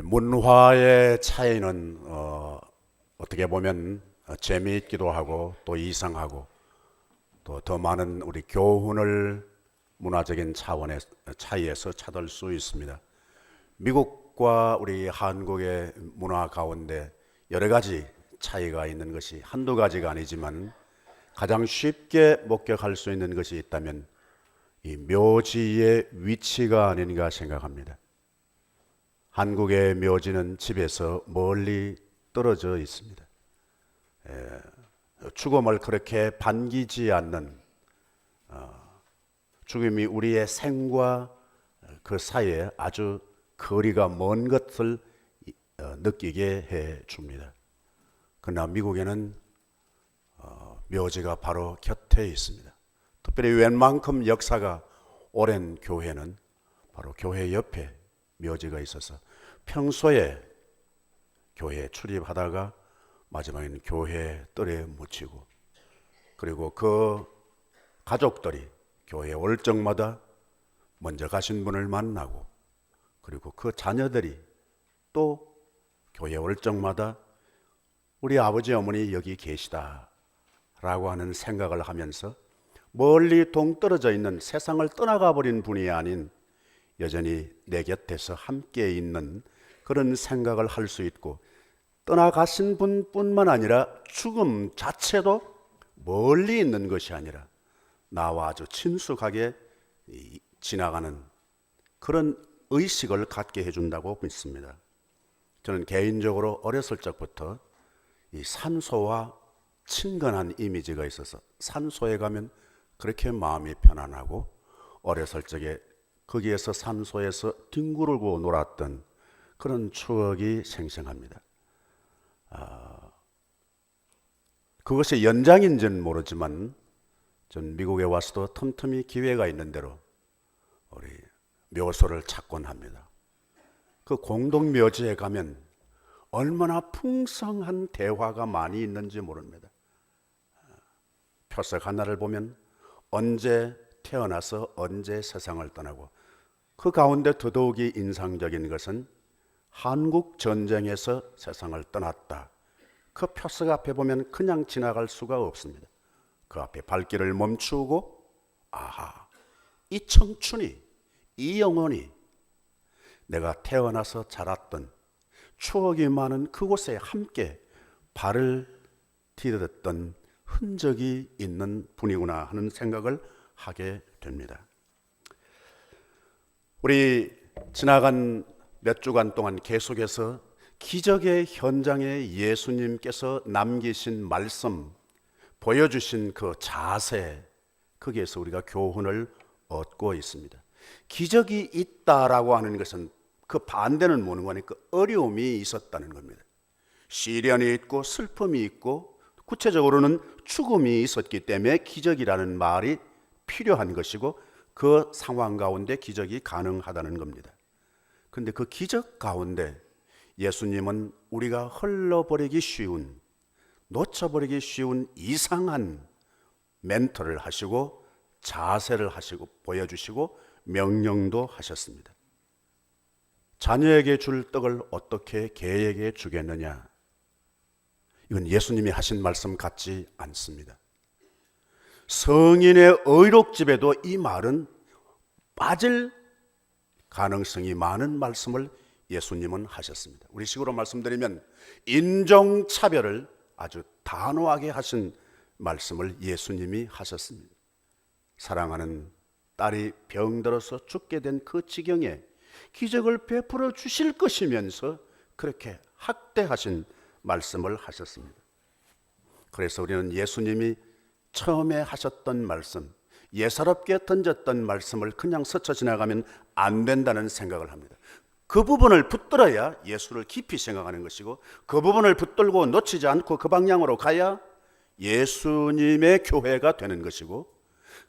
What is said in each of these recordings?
문화의 차이는 어떻게 보면 재미있기도 하고 또 이상하고 또 더 많은 우리 교훈을 문화적인 차원의 차이에서 찾을 수 있습니다. 미국과 우리 한국의 문화 가운데 여러 가지 차이가 있는 것이 한두 가지가 아니지만 가장 쉽게 목격할 수 있는 것이 있다면 이 묘지의 위치가 아닌가 생각합니다. 한국의 묘지는 집에서 멀리 떨어져 있습니다. 죽음을 그렇게 반기지 않는, 죽음이 우리의 생과 그 사이에 아주 거리가 먼 것을 느끼게 해 줍니다. 그러나 미국에는 묘지가 바로 곁에 있습니다. 특별히 웬만큼 역사가 오랜 교회는 바로 교회 옆에 묘지가 있어서 평소에 교회에 출입하다가 마지막에는 교회 뜰에 묻히고, 그리고 그 가족들이 교회 올 적마다 먼저 가신 분을 만나고, 그리고 그 자녀들이 또 교회 올 적마다 우리 아버지 어머니 여기 계시다 라고 하는 생각을 하면서 멀리 동떨어져 있는, 세상을 떠나가 버린 분이 아닌 여전히 내 곁에서 함께 있는 그런 생각을 할 수 있고, 떠나가신 분뿐만 아니라 죽음 자체도 멀리 있는 것이 아니라 나와 아주 친숙하게 지나가는 그런 의식을 갖게 해준다고 믿습니다. 저는 개인적으로 어렸을 적부터 이 산소와 친근한 이미지가 있어서 산소에 가면 그렇게 마음이 편안하고, 어렸을 적에 거기에서 산소에서 뒹구르고 놀았던 그런 추억이 생생합니다. 그것이 연장인지는 모르지만 전 미국에 와서도 틈틈이 기회가 있는 대로 우리 묘소를 찾곤 합니다. 그 공동 묘지에 가면 얼마나 풍성한 대화가 많이 있는지 모릅니다. 표석 하나를 보면 언제 태어나서 언제 세상을 떠나고, 그 가운데 더더욱이 인상적인 것은 한국 전쟁에서 세상을 떠났다. 그 표석 앞에 보면 그냥 지나갈 수가 없습니다. 그 앞에 발길을 멈추고, 아하, 이 청춘이, 이 영혼이 내가 태어나서 자랐던 추억이 많은 그곳에 함께 발을 디뎠던 흔적이 있는 분이구나 하는 생각을 하게 됩니다. 우리 지나간 몇 주간 동안 계속해서 기적의 현장에 예수님께서 남기신 말씀, 보여주신 그 자세, 거기에서 우리가 교훈을 얻고 있습니다. 기적이 있다라고 하는 것은 그 반대는 뭐는 거니까 어려움이 있었다는 겁니다. 시련이 있고 슬픔이 있고 구체적으로는 죽음이 있었기 때문에 기적이라는 말이 필요한 것이고, 그 상황 가운데 기적이 가능하다는 겁니다. 그런데 그 기적 가운데 예수님은 우리가 흘러버리기 쉬운, 놓쳐버리기 쉬운 이상한 멘트를 하시고 자세를 하시고 보여주시고 명령도 하셨습니다. 자녀에게 줄 떡을 어떻게 개에게 주겠느냐? 이건 예수님이 하신 말씀 같지 않습니다. 성인의 의록집에도 이 말은 빠질 가능성이 많은 말씀을 예수님은 하셨습니다. 우리 식으로 말씀드리면 인종차별을 아주 단호하게 하신 말씀을 예수님이 하셨습니다. 사랑하는 딸이 병들어서 죽게 된 그 지경에 기적을 베풀어 주실 것이면서 그렇게 학대하신 말씀을 하셨습니다. 그래서 우리는 예수님이 처음에 하셨던 말씀, 예사롭게 던졌던 말씀을 그냥 스쳐 지나가면 안 된다는 생각을 합니다. 그 부분을 붙들어야 예수를 깊이 생각하는 것이고, 그 부분을 붙들고 놓치지 않고 그 방향으로 가야 예수님의 교회가 되는 것이고,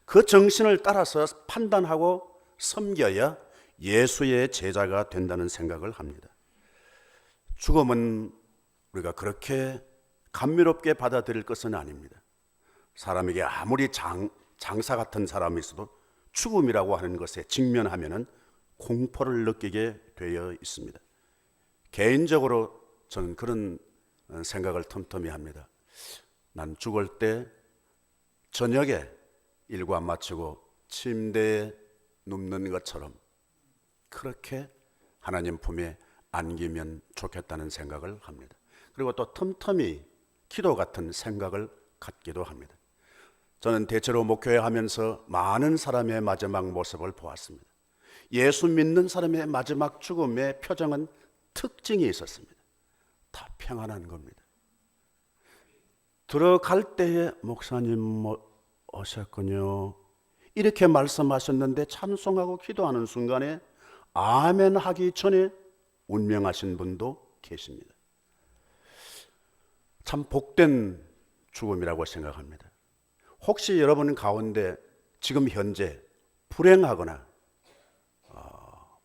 그 정신을 따라서 판단하고 섬겨야 예수의 제자가 된다는 생각을 합니다. 죽음은 우리가 그렇게 감미롭게 받아들일 것은 아닙니다. 사람에게 아무리 장사 같은 사람이 있어도 죽음이라고 하는 것에 직면하면은 공포를 느끼게 되어 있습니다. 개인적으로 저는 그런 생각을 틈틈이 합니다. 난 죽을 때 저녁에 일과 마치고 침대에 눕는 것처럼 그렇게 하나님 품에 안기면 좋겠다는 생각을 합니다. 그리고 또 틈틈이 기도 같은 생각을 갖기도 합니다. 저는 대체로 목회에 하면서 많은 사람의 마지막 모습을 보았습니다. 예수 믿는 사람의 마지막 죽음의 표정은 특징이 있었습니다. 다 평안한 겁니다. 들어갈 때에 목사님 오셨군요 이렇게 말씀하셨는데 찬송하고 기도하는 순간에 아멘 하기 전에 운명하신 분도 계십니다. 참 복된 죽음이라고 생각합니다. 혹시 여러분 가운데 지금 현재 불행하거나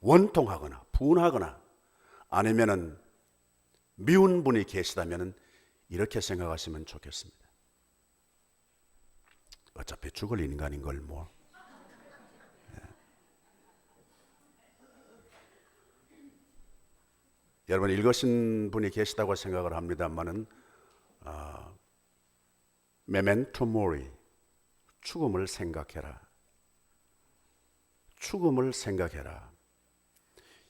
원통하거나 분하거나 아니면은 미운 분이 계시다면 이렇게 생각하시면 좋겠습니다. 어차피 죽을 인간인 걸 뭐. 여러분 읽으신 분이 계시다고 생각을 합니다만은 메멘토 모리, 죽음을 생각해라. 죽음을 생각해라.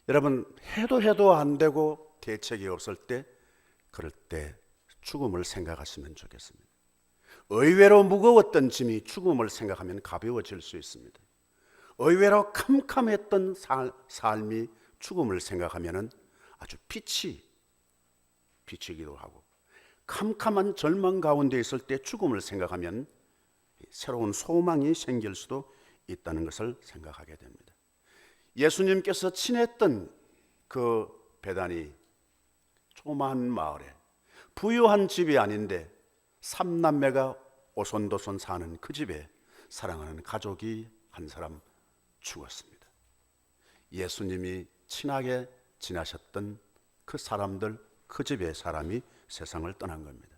여러분 해도 안 되고 대책이 없을 때 그럴 때 죽음을 생각하시면 좋겠습니다. 의외로 무거웠던 짐이 죽음을 생각하면 가벼워질 수 있습니다. 의외로 캄캄했던 삶이 죽음을 생각하면 아주 빛이 비치기도 하고 캄캄한 절망 가운데 있을 때 죽음을 생각하면 새로운 소망이 생길 수도 있다는 것을 생각하게 됩니다. 예수님께서 친했던 그 베다니 조그마한 마을에 부유한 집이 아닌데 삼남매가 오손도손 사는 그 집에 사랑하는 가족이 한 사람 죽었습니다. 예수님이 친하게 지나셨던 그 사람들, 그 집의 사람이 세상을 떠난 겁니다.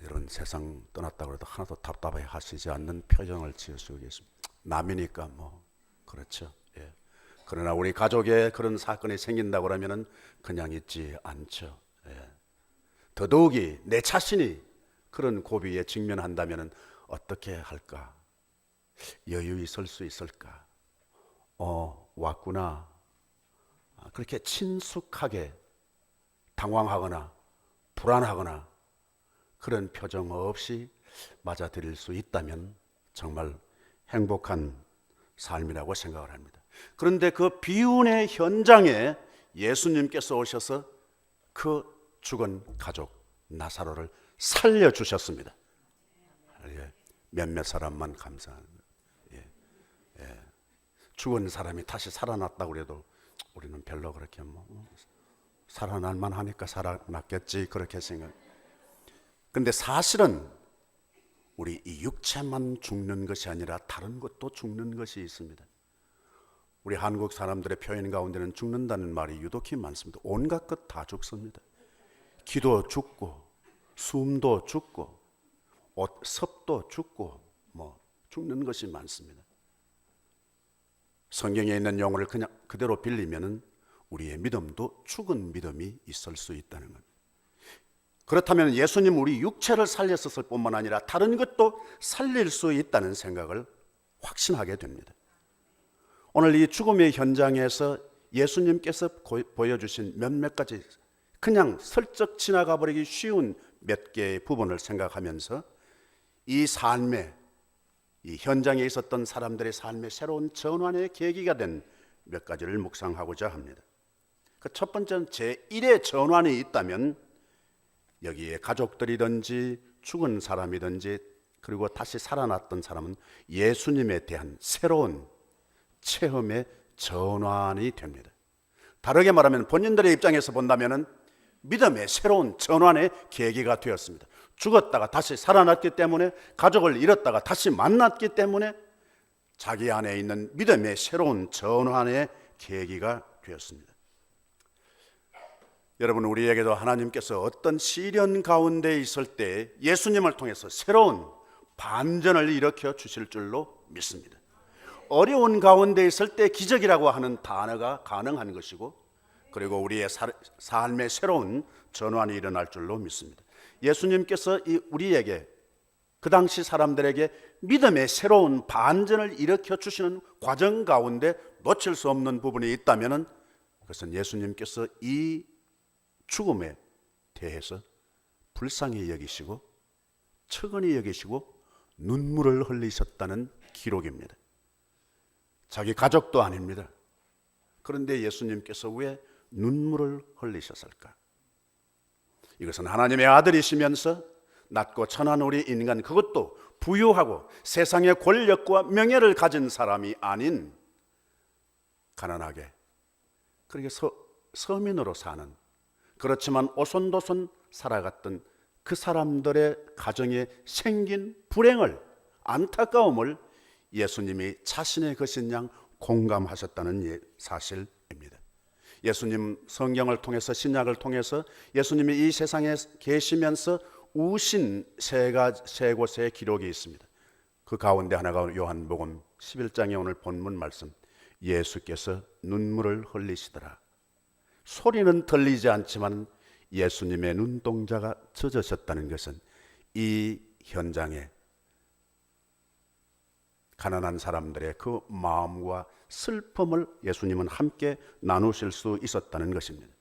여러분 세상 떠났다고 해도 하나도 답답해 하시지 않는 표정을 지으시고 계십니다. 남이니까 뭐 그렇죠. 예. 그러나 우리 가족에 그런 사건이 생긴다고 하면 그냥 있지 않죠. 예. 더더욱이 내 자신이 그런 고비에 직면한다면 어떻게 할까? 여유 있을 수 있을까? 왔구나. 그렇게 친숙하게 당황하거나 불안하거나 그런 표정 없이 맞아들일 수 있다면 정말 행복한 삶이라고 생각을 합니다. 그런데 그 비운의 현장에 예수님께서 오셔서 그 죽은 가족 나사로를 살려주셨습니다. 몇몇 사람만 감사한 죽은 사람이 다시 살아났다고 그래도 우리는 별로 그렇게 살아날 만하니까 살아났겠지 그렇게 생각. 근데 사실은 우리 이 육체만 죽는 것이 아니라 다른 것도 죽는 것이 있습니다. 우리 한국 사람들의 표현 가운데는 죽는다는 말이 유독히 많습니다. 온갖 것 다 죽습니다. 기도 죽고 숨도 죽고 섭도 죽고 뭐 죽는 것이 많습니다. 성경에 있는 용어를 그냥 그대로 빌리면은 우리의 믿음도 죽은 믿음이 있을 수 있다는 것. 그렇다면 예수님 우리 육체를 살렸을 뿐만 아니라 다른 것도 살릴 수 있다는 생각을 확신하게 됩니다. 오늘 이 죽음의 현장에서 예수님께서 보여주신 몇몇 가지 그냥 슬쩍 지나가 버리기 쉬운 몇 개의 부분을 생각하면서 이 삶의 이 현장에 있었던 사람들의 삶의 새로운 전환의 계기가 된 몇 가지를 묵상하고자 합니다. 그 첫 번째는 제1의 전환이 있다면 여기에 가족들이든지 죽은 사람이든지 그리고 다시 살아났던 사람은 예수님에 대한 새로운 체험의 전환이 됩니다. 다르게 말하면 본인들의 입장에서 본다면 믿음의 새로운 전환의 계기가 되었습니다. 죽었다가 다시 살아났기 때문에 가족을 잃었다가 다시 만났기 때문에 자기 안에 있는 믿음의 새로운 전환의 계기가 되었습니다. 여러분 우리에게도 하나님께서 어떤 시련 가운데 있을 때 예수님을 통해서 새로운 반전을 일으켜 주실 줄로 믿습니다. 어려운 가운데 있을 때 기적이라고 하는 단어가 가능한 것이고 그리고 우리의 삶의 새로운 전환이 일어날 줄로 믿습니다. 예수님께서 우리에게, 그 당시 사람들에게 믿음의 새로운 반전을 일으켜 주시는 과정 가운데 놓칠 수 없는 부분이 있다면, 그것은 예수님께서 이 죽음에 대해서 불쌍히 여기시고 측은히 여기시고 눈물을 흘리셨다는 기록입니다. 자기 가족도 아닙니다. 그런데 예수님께서 왜 눈물을 흘리셨을까? 이것은 하나님의 아들이시면서 낮고 천한 우리 인간, 그것도 부유하고 세상의 권력과 명예를 가진 사람이 아닌 가난하게, 그렇게 서민으로 사는, 그렇지만 오손도손 살아갔던 그 사람들의 가정에 생긴 불행을, 안타까움을 예수님이 자신의 것인 양 공감하셨다는 사실입니다. 예수님 성경을 통해서, 신약을 통해서 예수님이 이 세상에 계시면서 우신 세 곳의 기록이 있습니다. 그 가운데 하나가 요한복음 11장의 오늘 본문 말씀, 예수께서 눈물을 흘리시더라. 소리는 들리지 않지만 예수님의 눈동자가 젖으셨다는 것은 이 현장에 가난한 사람들의 그 마음과 슬픔을 예수님은 함께 나누실 수 있었다는 것입니다.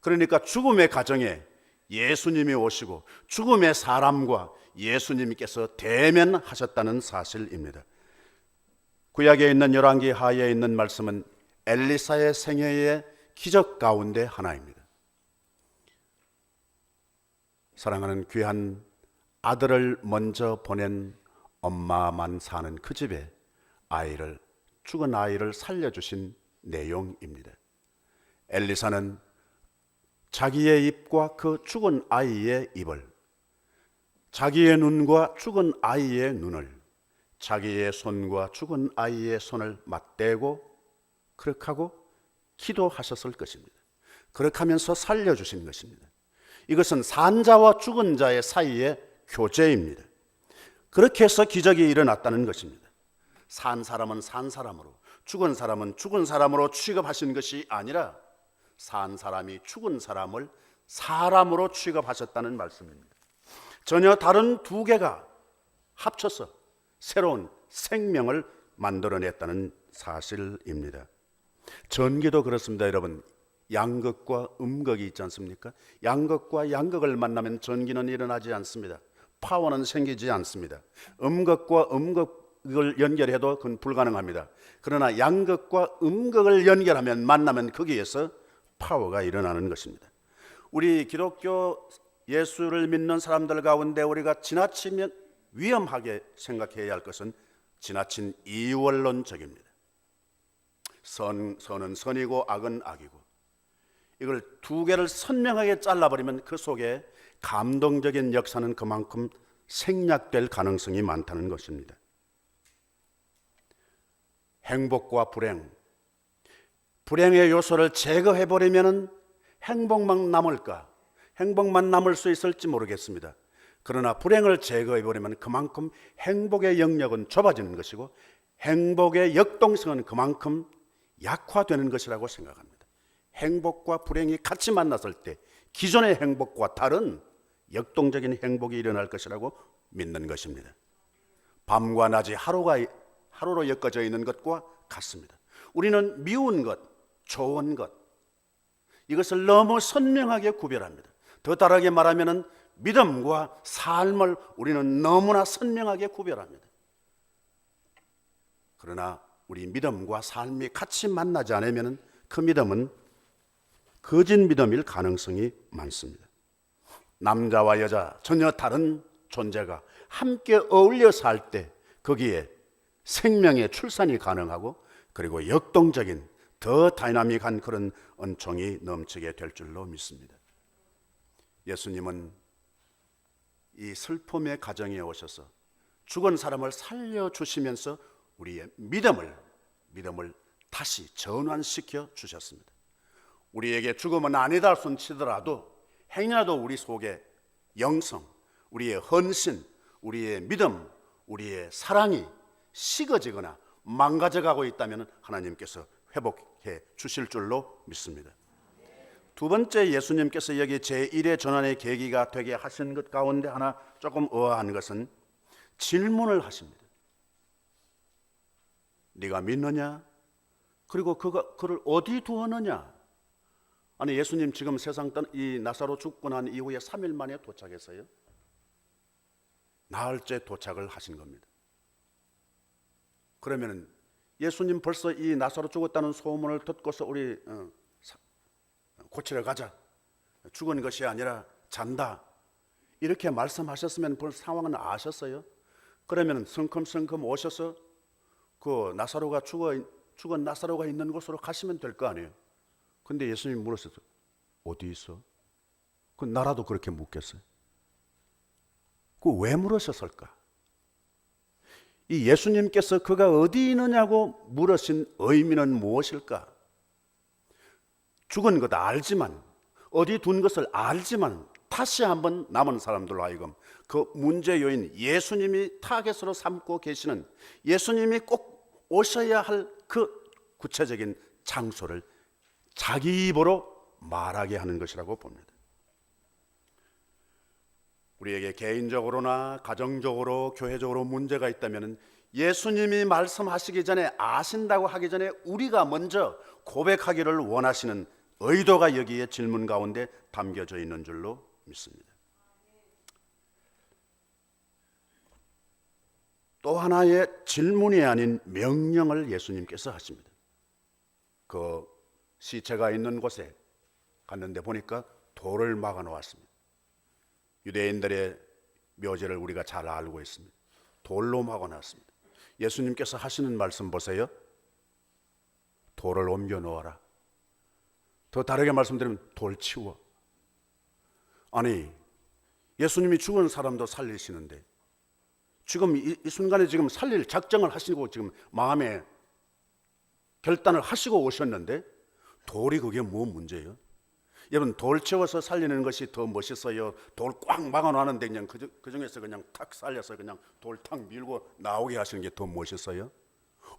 그러니까 죽음의 가정에 예수님이 오시고 죽음의 사람과 예수님께서 대면하셨다는 사실입니다. 구약에 있는 열왕기 하에 있는 말씀은 엘리사의 생애의 기적 가운데 하나입니다. 사랑하는 귀한 아들을 먼저 보낸 엄마만 사는 그 집에 죽은 아이를 살려주신 내용입니다. 엘리사는 자기의 입과 그 죽은 아이의 입을, 자기의 눈과 죽은 아이의 눈을, 자기의 손과 죽은 아이의 손을 맞대고 그렇게 하고 기도하셨을 것입니다. 그렇게 하면서 살려주신 것입니다. 이것은 산자와 죽은 자의 사이의 교제입니다. 그렇게 해서 기적이 일어났다는 것입니다. 산 사람은 산 사람으로, 죽은 사람은 죽은 사람으로 취급하신 것이 아니라 산 사람이 죽은 사람을 사람으로 취급하셨다는 말씀입니다. 전혀 다른 두 개가 합쳐서 새로운 생명을 만들어냈다는 사실입니다. 전기도 그렇습니다. 여러분, 양극과 음극이 있지 않습니까? 양극과 양극을 만나면 전기는 일어나지 않습니다. 파워는 생기지 않습니다. 음극과 음극을 연결해도 그건 불가능합니다. 그러나 양극과 음극을 연결하면, 만나면 거기에서 파워가 일어나는 것입니다. 우리 기독교 예수를 믿는 사람들 가운데 우리가 지나치면 위험하게 생각해야 할 것은 지나친 이원론적입니다. 선은 선이고 악은 악이고, 이걸 두 개를 선명하게 잘라버리면 그 속에 감동적인 역사는 그만큼 생략될 가능성이 많다는 것입니다. 행복과 불행의 요소를 제거해버리면 행복만 남을까? 행복만 남을 수 있을지 모르겠습니다. 그러나 불행을 제거해버리면 그만큼 행복의 영역은 좁아지는 것이고 행복의 역동성은 그만큼 약화되는 것이라고 생각합니다. 행복과 불행이 같이 만났을 때 기존의 행복과 다른 역동적인 행복이 일어날 것이라고 믿는 것입니다. 밤과 낮이 하루로 엮어져 있는 것과 같습니다. 우리는 미운 것, 좋은 것, 이것을 너무 선명하게 구별합니다. 더 다르게 말하면 믿음과 삶을 우리는 너무나 선명하게 구별합니다. 그러나 우리 믿음과 삶이 같이 만나지 않으면 그 믿음은 거짓 믿음일 가능성이 많습니다. 남자와 여자 전혀 다른 존재가 함께 어울려 살 때 거기에 생명의 출산이 가능하고, 그리고 역동적인 더 다이나믹한 그런 은총이 넘치게 될 줄로 믿습니다. 예수님은 이 슬픔의 가정에 오셔서 죽은 사람을 살려주시면서 우리의 믿음을 다시 전환시켜 주셨습니다. 우리에게 죽음은 아니다 손치더라도 행여도 우리 속에 영성, 우리의 헌신, 우리의 믿음, 우리의 사랑이 식어지거나 망가져가고 있다면 하나님께서 회복해 주실 줄로 믿습니다. 두 번째 예수님께서 여기 제1의 전환의 계기가 되게 하신 것 가운데 하나 조금 의아한 것은 질문을 하십니다. 네가 믿느냐? 그리고 그를 어디 두었느냐? 아니 예수님 지금 세상 이 나사로 죽고 난 이후에 3일 만에 도착했어요. 나흘째 도착을 하신 겁니다. 그러면 예수님 벌써 이 나사로 죽었다는 소문을 듣고서 우리 고치러 가자, 죽은 것이 아니라 잔다, 이렇게 말씀하셨으면 벌써 상황은 아셨어요. 그러면 성큼성큼 오셔서 그 나사로가 죽은 나사로가 있는 곳으로 가시면 될 거 아니에요. 근데 예수님이 물었어요. 어디 있어? 그 나라도 그렇게 묻겠어요? 그 왜 물으셨을까? 이 예수님께서 그가 어디 있느냐고 물으신 의미는 무엇일까? 죽은 것 알지만, 어디 둔 것을 알지만 다시 한번 남은 사람들로 하여금 그 문제 요인, 예수님이 타겟으로 삼고 계시는, 예수님이 꼭 오셔야 할 그 구체적인 장소를 자기 입으로 말하게 하는 것이라고 봅니다. 우리에게 개인적으로나 가정적으로 교회적으로 문제가 있다면 예수님이 말씀하시기 전에, 아신다고 하기 전에 우리가 먼저 고백하기를 원하시는 의도가 여기에 질문 가운데 담겨져 있는 줄로 믿습니다. 또 하나의 질문이 아닌 명령을 예수님께서 하십니다. 그 시체가 있는 곳에 갔는데 보니까 돌을 막아 놓았습니다. 유대인들의 묘지를 우리가 잘 알고 있습니다. 돌로 막아 놨습니다. 예수님께서 하시는 말씀 보세요. 돌을 옮겨 놓아라. 더 다르게 말씀드리면 돌 치워. 아니, 예수님이 죽은 사람도 살리시는데 지금 이 순간에 지금 살릴 작정을 하시고 지금 마음에 결단을 하시고 오셨는데 돌이 그게 뭐 문제예요? 여러분, 돌 채워서 살리는 것이 더 멋있어요? 돌 꽉 막아놓는데 그냥 그 중에서 그냥 탁 살려서 그냥 돌 탁 밀고 나오게 하시는 게 더 멋있어요?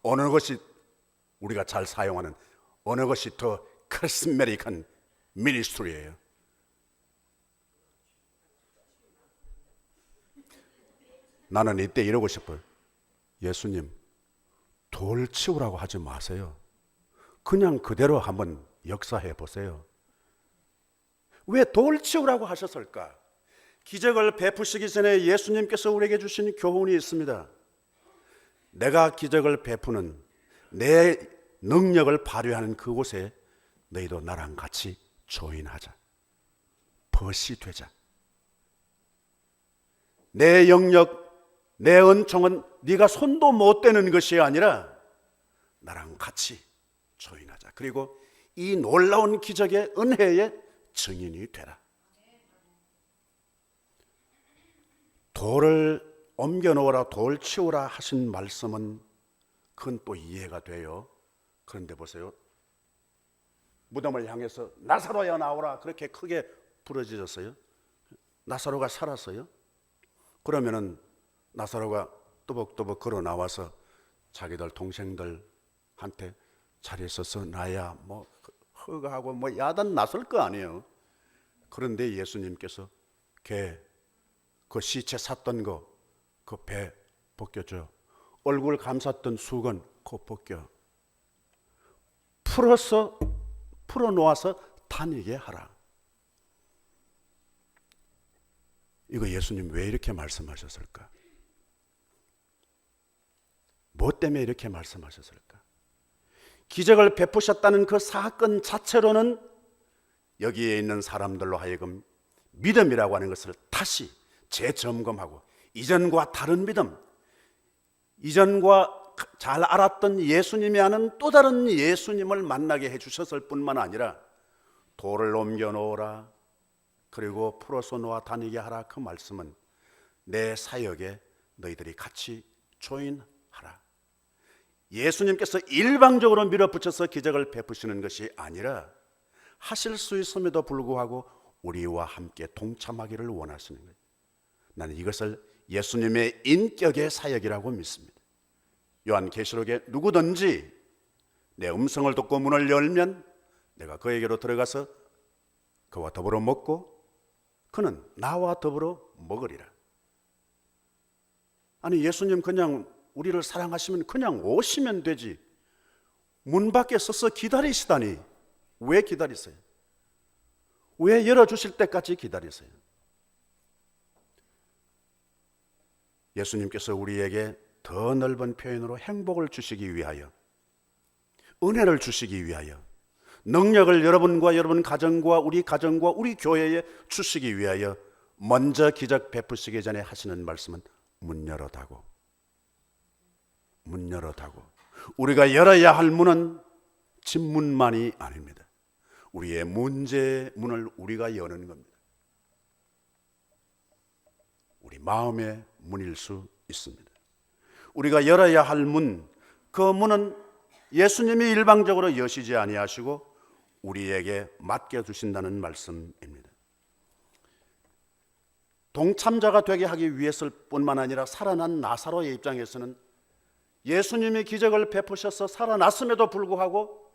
어느 것이 우리가 잘 사용하는, 어느 것이 더 카리스마틱한 미니스트리예요? 나는 이때 이러고 싶어요. 예수님, 돌 치우라고 하지 마세요. 그냥 그대로 한번 역사해 보세요. 왜 돌 치우라고 하셨을까? 기적을 베푸시기 전에 예수님께서 우리에게 주신 교훈이 있습니다. 내가 기적을 베푸는, 내 능력을 발휘하는 그곳에 너희도 나랑 같이 조인하자. 벗이 되자. 내 영역, 내 은총은 네가 손도 못 대는 것이 아니라 나랑 같이 조인하자. 그리고 이 놀라운 기적의 은혜의 증인이 되라. 돌을 옮겨 놓으라, 돌 치우라 하신 말씀은 그건 또 이해가 돼요. 그런데 보세요. 무덤을 향해서 나사로야 나오라 그렇게 크게 부르짖었어요. 나사로가 살았어요. 그러면은 나사로가 또벅또벅 걸어 나와서 자기들 동생들한테 자리에 서서 나야 뭐 허가하고 뭐 야단 났을 거 아니에요. 그런데 예수님께서 그 시체 샀던 거 그 배 벗겨줘. 얼굴 감쌌던 수건 코 벗겨. 풀어놓아서 다니게 하라. 이거 예수님 왜 이렇게 말씀하셨을까? 뭐 때문에 이렇게 말씀하셨을까? 기적을 베푸셨다는 그 사건 자체로는 여기에 있는 사람들로 하여금 믿음이라고 하는 것을 다시 재점검하고 이전과 다른 믿음, 이전과 잘 알았던 예수님이 아는 또 다른 예수님을 만나게 해주셨을 뿐만 아니라 돌을 옮겨 놓으라, 그리고 풀어서 놓아 다니게 하라, 그 말씀은 내 사역에 너희들이 같이 조인하라. 예수님께서 일방적으로 밀어붙여서 기적을 베푸시는 것이 아니라 하실 수 있음에도 불구하고 우리와 함께 동참하기를 원하시는 거예요. 나는 이것을 예수님의 인격의 사역이라고 믿습니다. 요한계시록에 누구든지 내 음성을 듣고 문을 열면 내가 그에게로 들어가서 그와 더불어 먹고 그는 나와 더불어 먹으리라. 아니, 예수님 그냥 우리를 사랑하시면 그냥 오시면 되지, 문 밖에 서서 기다리시다니 왜 기다리세요? 왜 열어주실 때까지 기다리세요? 예수님께서 우리에게 더 넓은 표현으로 행복을 주시기 위하여, 은혜를 주시기 위하여, 능력을 여러분과 여러분 가정과 우리 교회에 주시기 위하여 먼저 기적 베푸시기 전에 하시는 말씀은 문 열어다고. 문 열어다고. 우리가 열어야 할 문은 집문만이 아닙니다. 우리의 문제의 문을 우리가 여는 겁니다. 우리 마음의 문일 수 있습니다. 우리가 열어야 할 문, 그 문은 예수님이 일방적으로 여시지 아니하시고 우리에게 맡겨주신다는 말씀입니다. 동참자가 되게 하기 위해서 뿐만 아니라 살아난 나사로의 입장에서는 예수님이 기적을 베푸셔서 살아났음에도 불구하고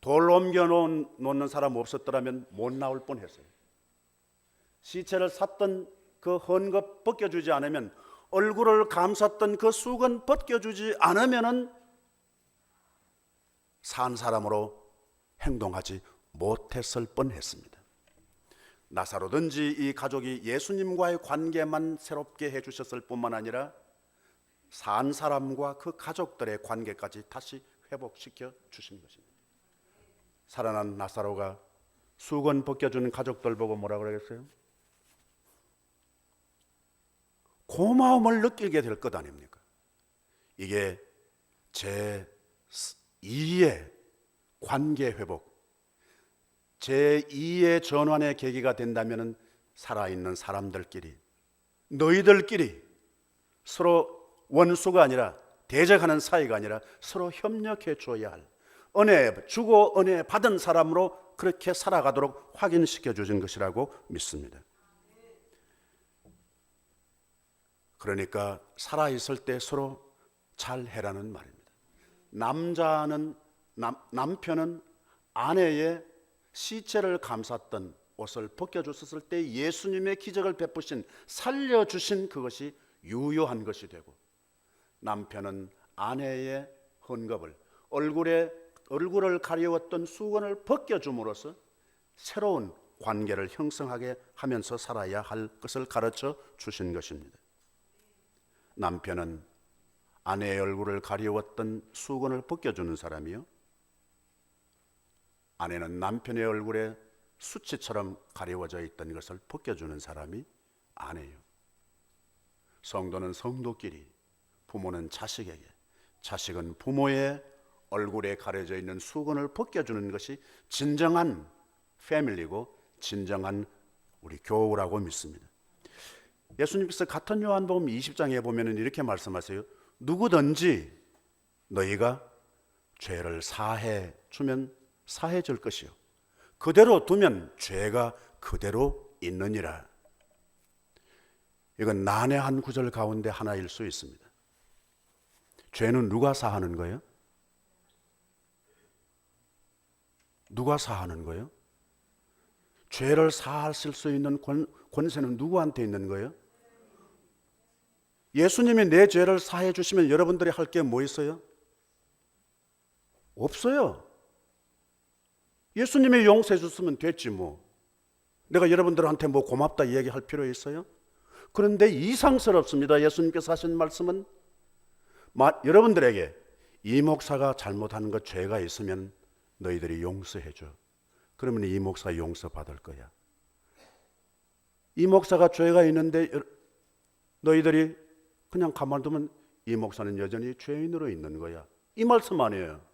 돌 옮겨 놓는 사람 없었더라면 못 나올 뻔했어요. 시체를 샀던 그 헌금 벗겨주지 않으면, 얼굴을 감쌌던 그 수건 벗겨주지 않으면은 산 사람으로 행동하지 못했을 뻔했습니다. 나사로든지 이 가족이 예수님과의 관계만 새롭게 해주셨을 뿐만 아니라 산 사람과 그 가족들의 관계까지 다시 회복시켜 주신 것입니다. 살아난 나사로가 수건 벗겨주는 가족들 보고 뭐라 그러겠어요? 고마움을 느끼게 될 것 아닙니까? 이게 제2의 관계 회복, 제2의 전환의 계기가 된다면 살아있는 사람들끼리, 너희들끼리 서로 원수가 아니라, 대적하는 사이가 아니라 서로 협력해 줘야 할, 은혜 주고 은혜 받은 사람으로 그렇게 살아가도록 확인시켜 주신 것이라고 믿습니다. 그러니까 살아있을 때 서로 잘 해라는 말입니다. 남편은 아내의 시체를 감쌌던 옷을 벗겨줬을 때 예수님의 기적을 베푸신, 살려주신 그것이 유효한 것이 되고, 남편은 아내의 헌금을, 얼굴을 가려웠던 수건을 벗겨줌으로써 새로운 관계를 형성하게 하면서 살아야 할 것을 가르쳐 주신 것입니다. 남편은 아내의 얼굴을 가려웠던 수건을 벗겨주는 사람이요, 아내는 남편의 얼굴에 수치처럼 가려워져 있던 것을 벗겨주는 사람이 아내요. 성도는 성도끼리, 부모는 자식에게, 자식은 부모의 얼굴에 가려져 있는 수건을 벗겨주는 것이 진정한 패밀리고 진정한 우리 교우라고 믿습니다. 예수님께서 같은 요한복음 20장에 보면 이렇게 말씀하세요. 누구든지 너희가 죄를 사해 주면 사해 줄 것이요, 그대로 두면 죄가 그대로 있느니라. 이건 난해한 구절 가운데 하나일 수 있습니다. 죄는 누가 사하는 거예요? 누가 사하는 거예요? 죄를 사하실 수 있는 권세는 누구한테 있는 거예요? 예수님이 내 죄를 사해 주시면 여러분들이 할 게 뭐 있어요? 없어요. 예수님이 용서해 줬으면 됐지 뭐. 내가 여러분들한테 뭐 고맙다 얘기할 필요 있어요? 그런데 이상스럽습니다. 예수님께서 하신 말씀은 여러분들에게 이 목사가 잘못한 것, 죄가 있으면 너희들이 용서해 줘. 그러면 이 목사 용서받을 거야. 이 목사가 죄가 있는데 너희들이 그냥 가만두면 이 목사는 여전히 죄인으로 있는 거야. 이 말씀 아니에요.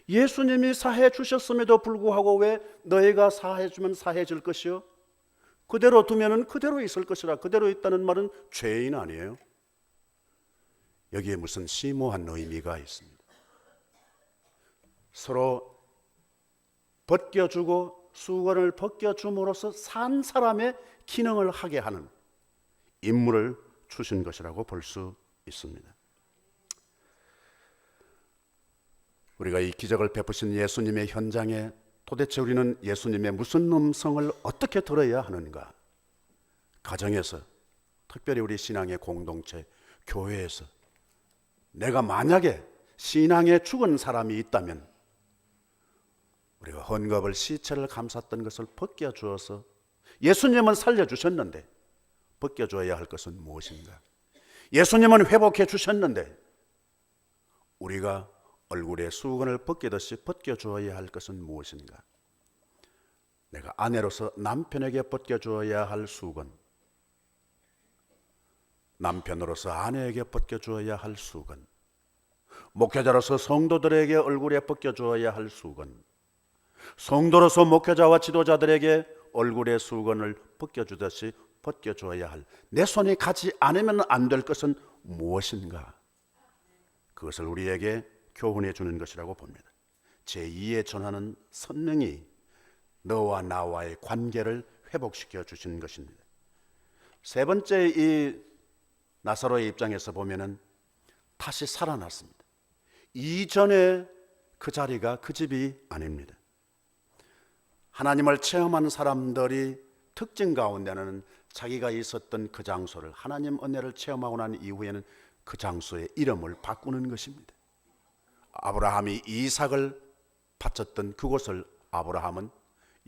예수님이 사해 주셨음에도 불구하고 왜 너희가 사해 주면 사해 줄 것이요, 그대로 두면은 그대로 있을 것이라. 그대로 있다는 말은 죄인 아니에요. 여기에 무슨 심오한 의미가 있습니다. 서로 벗겨주고 수건을 벗겨줌으로써 산 사람의 기능을 하게 하는 임무를 주신 것이라고 볼 수 있습니다. 우리가 이 기적을 베푸신 예수님의 현장에 도대체 우리는 예수님의 무슨 음성을 어떻게 들어야 하는가? 가정에서, 특별히 우리 신앙의 공동체, 교회에서 내가 만약에 신앙에 죽은 사람이 있다면 우리가 헌금을 시체를 감쌌던 것을 벗겨주어서 예수님은 살려주셨는데 벗겨줘야 할 것은 무엇인가? 예수님은 회복해 주셨는데 우리가 얼굴에 수건을 벗기듯이 벗겨주어야 할 것은 무엇인가? 내가 아내로서 남편에게 벗겨주어야 할 수건, 남편으로서 아내에게 벗겨주어야 할 수건, 목회자로서 성도들에게 얼굴에 벗겨주어야 할 수건, 성도로서 목회자와 지도자들에게 얼굴에 수건을 벗겨주듯이 벗겨줘야 할, 내 손이 가지 않으면 안 될 것은 무엇인가? 그것을 우리에게 교훈해 주는 것이라고 봅니다. 제2의 전하는 선능이 너와 나와의 관계를 회복시켜 주신 것입니다. 세 번째, 이 나사로의 입장에서 보면은 다시 살아났습니다. 이전에 그 자리가 그 집이 아닙니다. 하나님을 체험한 사람들이 특징 가운데는 자기가 있었던 그 장소를, 하나님 은혜를 체험하고 난 이후에는 그 장소의 이름을 바꾸는 것입니다. 아브라함이 이삭을 바쳤던 그곳을 아브라함은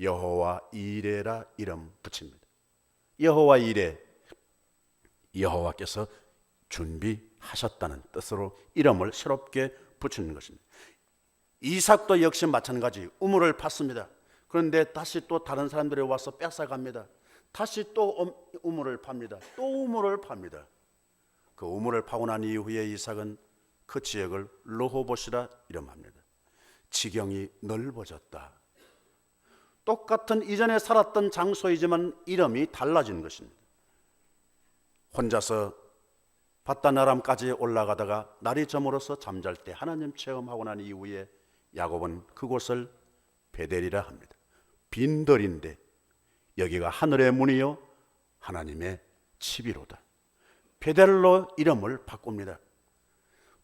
여호와 이레라 이름 붙입니다. 여호와 이레, 여호와께서 준비하셨다는 뜻으로 이름을 새롭게 붙이는 것입니다. 이삭도 역시 마찬가지 우물을 팠습니다. 그런데 다시 또 다른 사람들이 와서 뺏어갑니다. 다시 또 우물을 팝니다. 또 우물을 팝니다. 그 우물을 파고 난 이후에 이삭은 그 지역을 르호봇이라 이름합니다. 지경이 넓어졌다. 똑같은 이전에 살았던 장소이지만 이름이 달라진 것입니다. 혼자서 바다나람까지 올라가다가 날이 저물어서 잠잘 때 하나님 체험하고 난 이후에 야곱은 그곳을 베델이라 합니다. 빈들인데 여기가 하늘의 문이요 하나님의 집이로다. 베델로 이름을 바꿉니다.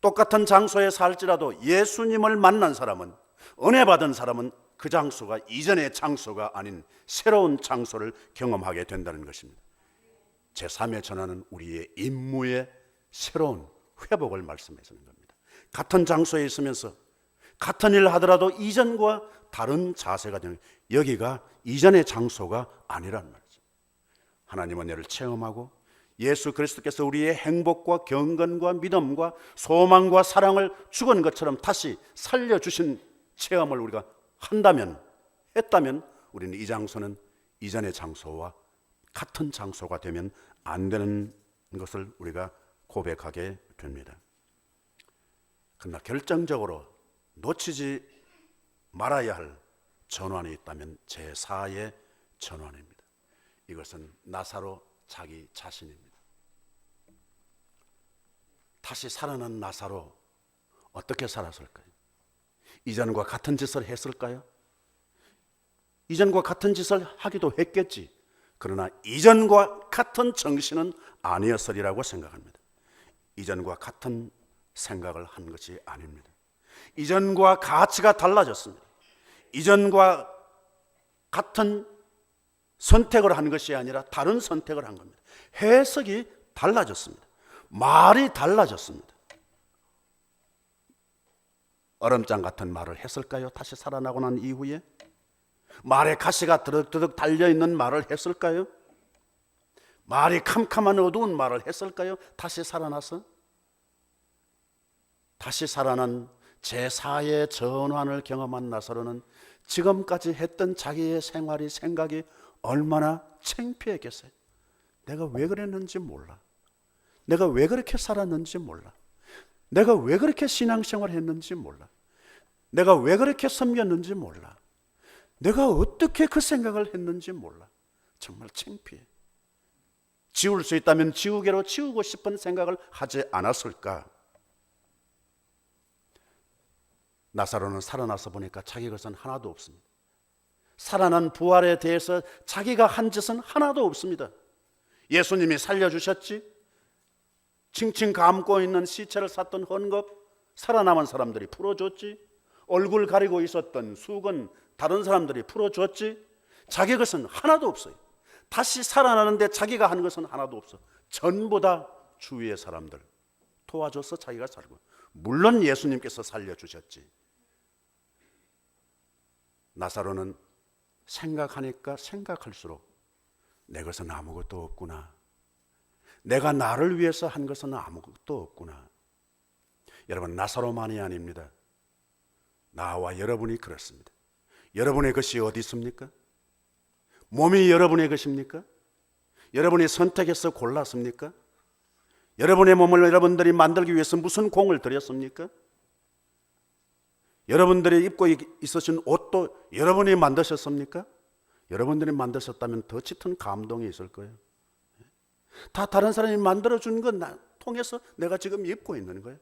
똑같은 장소에 살지라도 예수님을 만난 사람은, 은혜 받은 사람은 그 장소가 이전의 장소가 아닌 새로운 장소를 경험하게 된다는 것입니다. 제3의 전하는 우리의 임무의 새로운 회복을 말씀해 주는 겁니다. 같은 장소에 있으면서 같은 일을 하더라도 이전과 다른 자세가 되는, 여기가 이전의 장소가 아니란 말이죠. 하나님 은혜를 체험하고 예수 그리스도께서 우리의 행복과 경건과 믿음과 소망과 사랑을 죽은 것처럼 다시 살려주신 체험을 우리가 했다면 우리는 이 장소는 이전의 장소와 같은 장소가 되면 안 되는 것을 우리가 고백하게 됩니다. 그러나 결정적으로 놓치지 말아야 할 전환이 있다면 제4의 전환입니다. 이것은 나사로 자기 자신입니다. 다시 살아난 나사로 어떻게 살았을까요? 이전과 같은 짓을 했을까요? 이전과 같은 짓을 하기도 했겠지. 그러나 이전과 같은 정신은 아니었으리라고 생각합니다. 이전과 같은 생각을 한 것이 아닙니다. 이전과 가치가 달라졌습니다. 이전과 같은 선택을 한 것이 아니라 다른 선택을 한 겁니다. 해석이 달라졌습니다. 말이 달라졌습니다. 얼음장 같은 말을 했을까요? 다시 살아나고 난 이후에 말에 가시가 드득드득 달려있는 말을 했을까요? 말이 캄캄한 어두운 말을 했을까요? 다시 살아나서 다시 살아난 제4의 전환을 경험한 나사로는 지금까지 했던 자기의 생활이, 생각이 얼마나 창피했겠어요. 내가 왜 그랬는지 몰라. 내가 왜 그렇게 살았는지 몰라. 내가 왜 그렇게 신앙생활을 했는지 몰라. 내가 왜 그렇게 섬겼는지 몰라. 내가 어떻게 그 생각을 했는지 몰라. 정말 창피해. 지울 수 있다면 지우개로 지우고 싶은 생각을 하지 않았을까? 나사로는 살아나서 보니까 자기 것은 하나도 없습니다. 살아난 부활에 대해서 자기가 한 짓은 하나도 없습니다. 예수님이 살려주셨지, 칭칭 감고 있는 시체를 샀던 헌금 살아남은 사람들이 풀어줬지, 얼굴 가리고 있었던 수건 다른 사람들이 풀어줬지 자기 것은 하나도 없어요. 다시 살아나는데 자기가 한 것은 하나도 없어. 전부 다 주위의 사람들 도와줘서 자기가 살고, 물론 예수님께서 살려주셨지. 나사로는 생각하니까 생각할수록 내 것은 아무것도 없구나, 내가 나를 위해서 한 것은 아무것도 없구나. 여러분, 나사로만이 아닙니다. 나와 여러분이 그렇습니다. 여러분의 것이 어디 있습니까? 몸이 여러분의 것입니까? 여러분이 선택해서 골랐습니까? 여러분의 몸을 여러분들이 만들기 위해서 무슨 공을 들였습니까? 여러분들이 입고 있으신 옷도 여러분이 만드셨습니까? 여러분들이 만드셨다면 더 짙은 감동이 있을 거예요. 다 다른 사람이 만들어준 것 통해서 내가 지금 입고 있는 거예요.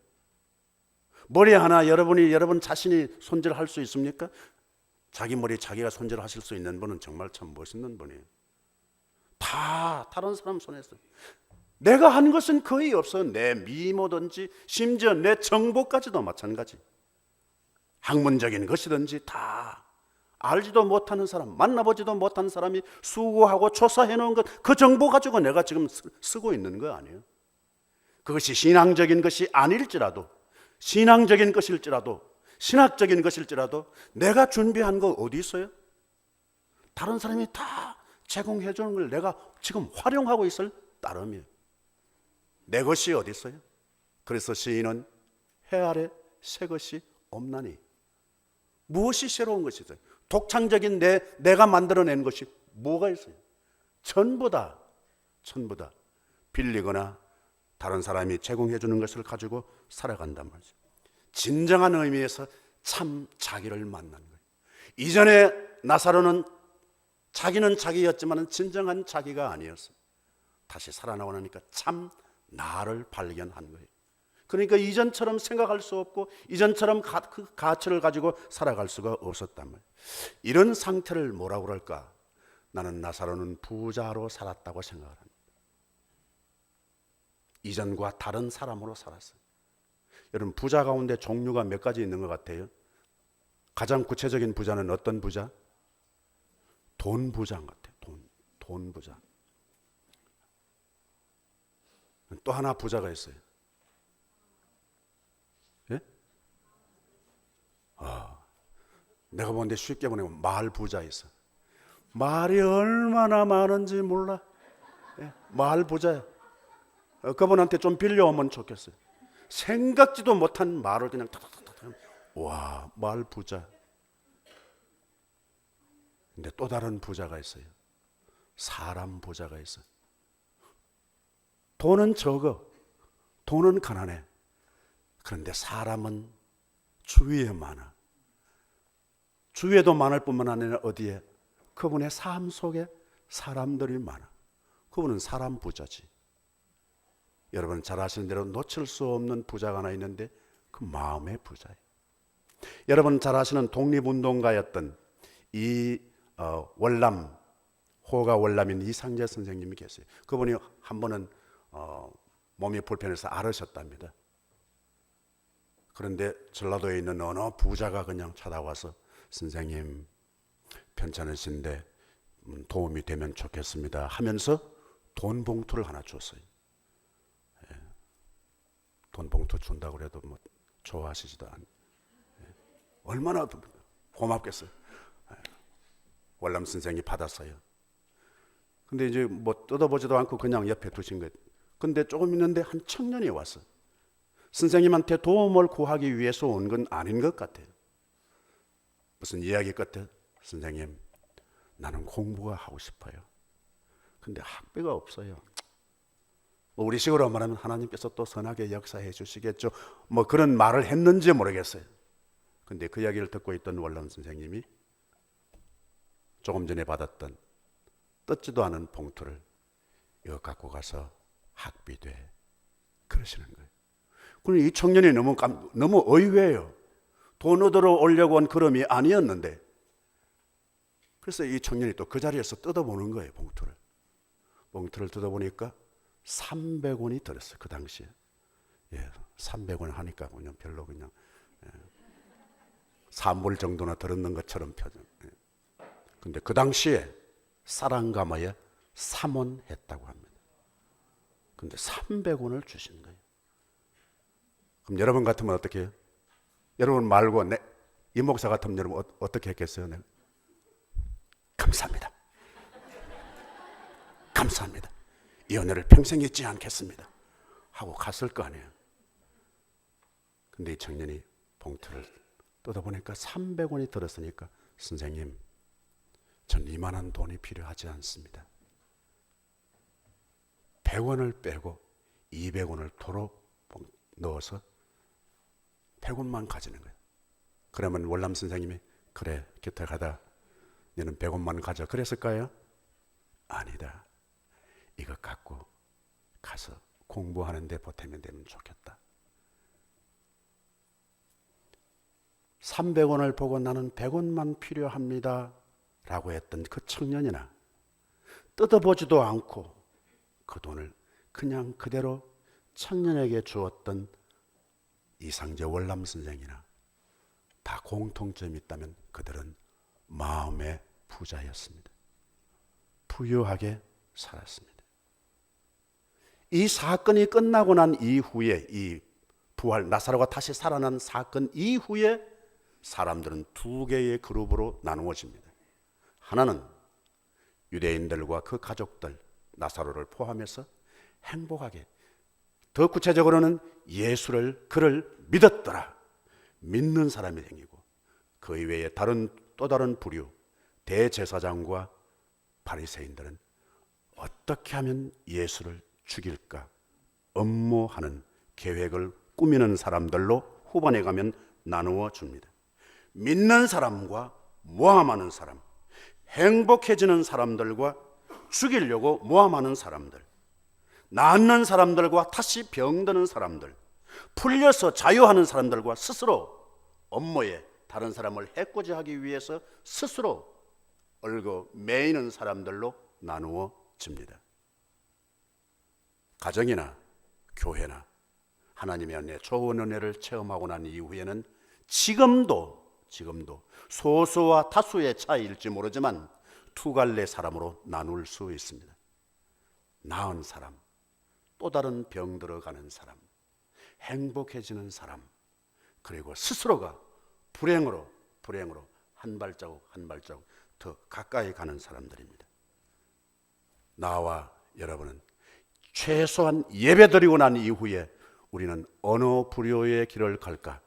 머리 하나 여러분 자신이 손질할 수 있습니까? 자기 머리 자기가 손질하실 수 있는 분은 정말 참 멋있는 분이에요. 다 다른 사람 손에서. 내가 한 것은 거의 없어. 내 미모든지 심지어 내 정보까지도 마찬가지. 학문적인 것이든지 다 알지도 못하는 사람, 만나보지도 못한 사람이 수고하고 조사해 놓은 것, 그 정보 가지고 내가 지금 쓰고 있는 거 아니에요? 그것이 신앙적인 것이 아닐지라도, 신앙적인 것일지라도, 신학적인 것일지라도 내가 준비한 거 어디 있어요? 다른 사람이 다 제공해 주는 걸 내가 지금 활용하고 있을 따름이에요. 내 것이 어디 있어요? 그래서 시인은 해 아래 새 것이 없나니, 무엇이 새로운 것이 있어요? 독창적인 내가 만들어낸 것이 뭐가 있어요? 전부 다 빌리거나 다른 사람이 제공해 주는 것을 가지고 살아간단 말이죠. 진정한 의미에서 참 자기를 만난 거예요. 이전에 나사로는 자기는 자기였지만 진정한 자기가 아니었어요. 다시 살아나고 나니까 참 나를 발견한 거예요. 그러니까 이전처럼 생각할 수 없고 이전처럼 그 가치를 가지고 살아갈 수가 없었단 말이에요. 이런 상태를 뭐라고 그럴까? 나는 나사로는 부자로 살았다고 생각을 합니다. 이전과 다른 사람으로 살았어요. 여러분, 부자 가운데 종류가 몇 가지 있는 것 같아요? 가장 구체적인 부자는 어떤 부자? 돈 부자인 것 같아요. 돈 부자. 또 하나 부자가 있어요. 예? 내가 보는데 쉽게 보내면 말 부자 있어. 말이 얼마나 많은지 몰라. 예? 말 부자야. 그분한테 좀 빌려오면 좋겠어요. 생각지도 못한 말을 그냥 탁탁탁탁. 와, 말 부자. 근데 또 다른 부자가 있어요. 사람 부자가 있어요. 돈은 적어. 돈은 가난해. 그런데 사람은 주위에 많아. 주위에도 많을 뿐만 아니라 어디에? 그분의 삶 속에 사람들이 많아. 그분은 사람 부자지. 여러분 잘 아시는 대로 놓칠 수 없는 부자가 하나 있는데 그 마음의 부자예요. 여러분 잘 아시는 독립운동가였던 이 월남, 호가 월남인 이상재 선생님이 계세요. 그분이 한 번은 몸이 불편해서 앓으셨답니다. 그런데 전라도에 있는 어느 부자가 그냥 찾아와서 선생님 편찮으신데 도움이 되면 좋겠습니다 하면서 돈 봉투를 하나 줬어요. 돈 봉투 준다고 해도 뭐 좋아하시지도 않아요. 얼마나 고맙겠어요. 월남 선생이 받았어요. 근데 이제 뭐 뜯어보지도 않고 그냥 옆에 두신 거예요. 근데 조금 있는데 한 청년이 왔어. 선생님한테 도움을 구하기 위해서 온 건 아닌 것 같아요. 무슨 이야기 끝에 선생님 나는 공부가 하고 싶어요. 근데 학비가 없어요. 우리 식으로 말하면 하나님께서 또 선하게 역사해 주시겠죠. 뭐 그런 말을 했는지 모르겠어요. 근데 그 이야기를 듣고 있던 월남 선생님이 조금 전에 받았던 뜯지도 않은 봉투를 이거 갖고 가서 학비돼 그러시는 거예요. 그럼 이 청년이 너무 의외예요. 돈 얻으러 오려고 온 걸음이 아니었는데, 그래서 이 청년이 또 그 자리에서 뜯어보는 거예요. 봉투를 뜯어보니까 300원이 들었어요. 그 당시에. 300원 하니까 그냥 별로 그냥. 산물 정도나 들었는 것처럼 표정. 근데 그 당시에 사랑가마에 삼원했다고 합니다. 근데 300원을 주신 거예요. 그럼 여러분 같으면 어떻게 해요? 여러분 말고 이 목사 같으면 여러분 어떻게 했겠어요? 내가? 감사합니다. 감사합니다. 이 은혜를 평생 잊지 않겠습니다. 하고 갔을 거 아니에요. 근데 이 청년이 봉투를 뜯어보니까 300원이 들었으니까 선생님, 전 이만한 돈이 필요하지 않습니다. 100원을 빼고 200원을 도로 넣어서 100원만 가지는 거예요. 그러면 월남 선생님이 그래 곁에 가다 너는 100원만 가져 그랬을까요? 아니다. 이거 갖고 가서 공부하는 데 보태면 되면 좋겠다. 300원을 보고 나는 100원만 필요합니다 라고 했던 그 청년이나 뜯어보지도 않고 그 돈을 그냥 그대로 청년에게 주었던 이상재 월남 선생이나 다 공통점이 있다면 그들은 마음의 부자였습니다. 부유하게 살았습니다. 이 사건이 끝나고 난 이후에 이 부활 나사로가 다시 살아난 사건 이후에 사람들은 두 개의 그룹으로 나누어집니다. 하나는 유대인들과 그 가족들 나사로를 포함해서 행복하게, 더 구체적으로는 그를 믿었더라 믿는 사람이 생기고, 그 이외에 또 다른 부류 대제사장과 바리새인들은 어떻게 하면 예수를 죽일까 음모하는 계획을 꾸미는 사람들로 후반에 가면 나누어 줍니다. 믿는 사람과 모함하는 사람, 행복해지는 사람들과 죽이려고 모함하는 사람들, 낫는 사람들과 다시 병드는 사람들, 풀려서 자유하는 사람들과 스스로 업무에 다른 사람을 해코지하기 위해서 스스로 얽어 매이는 사람들로 나누어 집니다. 가정이나 교회나 하나님의 은혜, 좋은 은혜를 체험하고 난 이후에는 지금도 소수와 다수의 차이일지 모르지만 두 갈래 사람으로 나눌 수 있습니다. 나은 사람, 또 다른 병 들어가는 사람, 행복해지는 사람, 그리고 스스로가 불행으로 한 발자국 더 가까이 가는 사람들입니다. 나와 여러분은 최소한 예배드리고 난 이후에 우리는 어느 부류의 길을 갈까?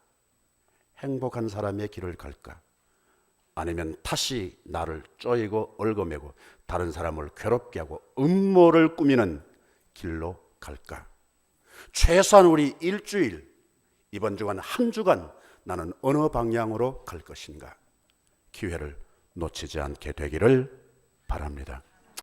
행복한 사람의 길을 갈까? 아니면 다시 나를 쪼이고 얽어매고 다른 사람을 괴롭게 하고 음모를 꾸미는 길로 갈까? 최소한 우리 일주일, 이번 주간 한 주간 나는 어느 방향으로 갈 것인가? 기회를 놓치지 않게 되기를 바랍니다.